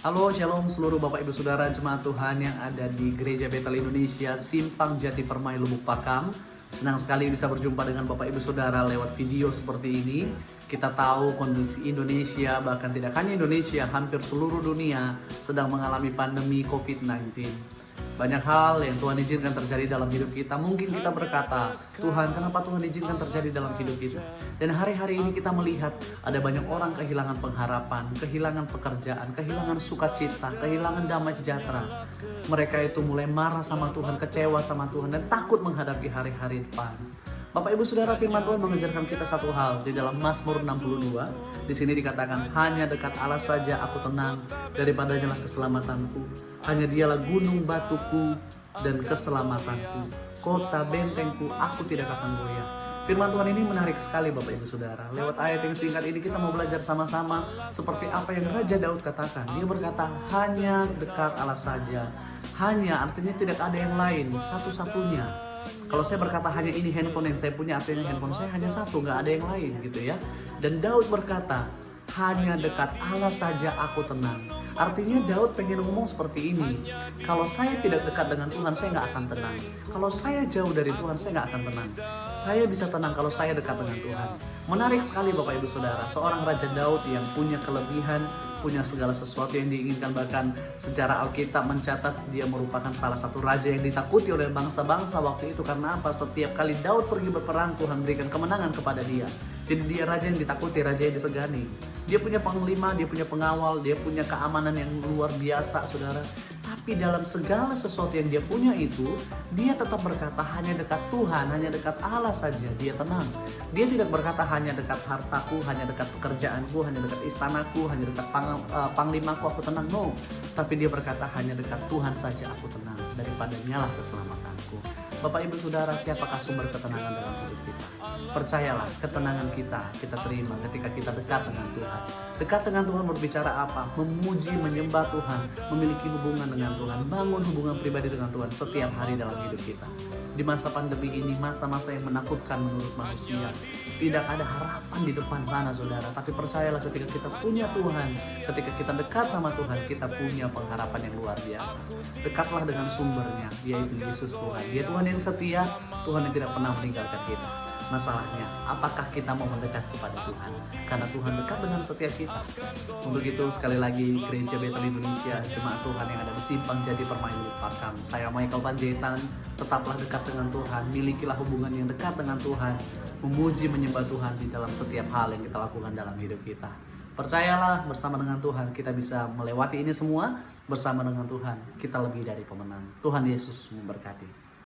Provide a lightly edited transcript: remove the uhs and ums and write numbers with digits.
Halo, shalom seluruh Bapak Ibu Saudara jemaat Tuhan yang ada di Gereja Betel Indonesia, Simpang Jati Permai, Lubuk Pakam. Senang sekali bisa berjumpa dengan Bapak Ibu Saudara lewat video seperti ini. Kita tahu kondisi Indonesia, bahkan tidak hanya Indonesia, hampir seluruh dunia sedang mengalami pandemi COVID-19. Banyak hal yang Tuhan izinkan terjadi dalam hidup kita. Mungkin kita berkata, Tuhan, kenapa Tuhan izinkan terjadi dalam hidup kita? Dan hari-hari ini kita melihat ada banyak orang kehilangan pengharapan, kehilangan pekerjaan, kehilangan sukacita, kehilangan damai sejahtera. Mereka itu mulai marah sama Tuhan, kecewa sama Tuhan, dan takut menghadapi hari-hari depan. Bapak Ibu Saudara, firman Tuhan mengajarkan kita satu hal di dalam Mazmur 62. Di sini dikatakan, hanya dekat Allah saja aku tenang, daripadanya lah keselamatanku. Hanya dialah gunung batuku dan keselamatanku, kota bentengku, aku tidak akan goyah. Firman Tuhan ini menarik sekali Bapak Ibu Saudara. Lewat ayat yang singkat ini kita mau belajar sama-sama seperti apa yang Raja Daud katakan. Dia berkata, hanya dekat Allah saja. Hanya artinya tidak ada yang lain, satu-satunya. Kalau saya berkata hanya ini handphone yang saya punya, artinya handphone saya hanya satu, nggak ada yang lain gitu ya. Dan Daud berkata, hanya dekat Allah saja aku tenang. Artinya Daud pengen ngomong seperti ini, kalau saya tidak dekat dengan Tuhan, saya nggak akan tenang. Kalau saya jauh dari Tuhan, saya nggak akan tenang. Saya bisa tenang kalau saya dekat dengan Tuhan. Menarik sekali Bapak Ibu Saudara, seorang Raja Daud yang punya kelebihan, punya segala sesuatu yang diinginkan. Bahkan sejarah Alkitab mencatat dia merupakan salah satu raja yang ditakuti oleh bangsa-bangsa waktu itu. Karena apa? Setiap kali Daud pergi berperang, Tuhan berikan kemenangan kepada dia. Jadi dia raja yang ditakuti, raja yang disegani. Dia punya panglima, dia punya pengawal, dia punya keamanan yang luar biasa, saudara. Tapi dalam segala sesuatu yang dia punya itu, dia tetap berkata hanya dekat Tuhan, hanya dekat Allah saja dia tenang. Dia tidak berkata hanya dekat hartaku, hanya dekat pekerjaanku, hanya dekat istanaku, hanya dekat panglimaku aku tenang. No, tapi dia berkata hanya dekat Tuhan saja aku tenang, daripadanya lah keselamatanku. Bapak Ibu Saudara, siapakah sumber ketenangan dalam hidup kita? Percayalah, ketenangan kita terima ketika kita dekat dengan Tuhan. Dekat dengan Tuhan berbicara apa? Memuji, menyembah Tuhan, memiliki hubungan dengan Tuhan, bangun hubungan pribadi dengan Tuhan setiap hari dalam hidup kita. Di masa pandemi ini, masa-masa yang menakutkan menurut manusia, tidak ada harapan di depan sana, saudara. Tapi percayalah, ketika kita punya Tuhan, ketika kita dekat sama Tuhan, kita punya pengharapan yang luar biasa. Dekatlah dengan sumbernya, yaitu Yesus Tuhan. Dia Tuhan yang setia, Tuhan yang tidak pernah meninggalkan kita. Masalahnya, apakah kita mau mendekat kepada Tuhan? Karena Tuhan dekat dengan setiap kita. Untuk itu, sekali lagi, Gereja Betel Indonesia, jemaat Tuhan yang ada di Simpang Jati Permai, Lubuk Pakam. Saya Michael Panjaitan, tetaplah dekat dengan Tuhan, milikilah hubungan yang dekat dengan Tuhan, memuji, menyembah Tuhan di dalam setiap hal yang kita lakukan dalam hidup kita. Percayalah, bersama dengan Tuhan kita bisa melewati ini semua. Bersama dengan Tuhan kita lebih dari pemenang. Tuhan Yesus memberkati.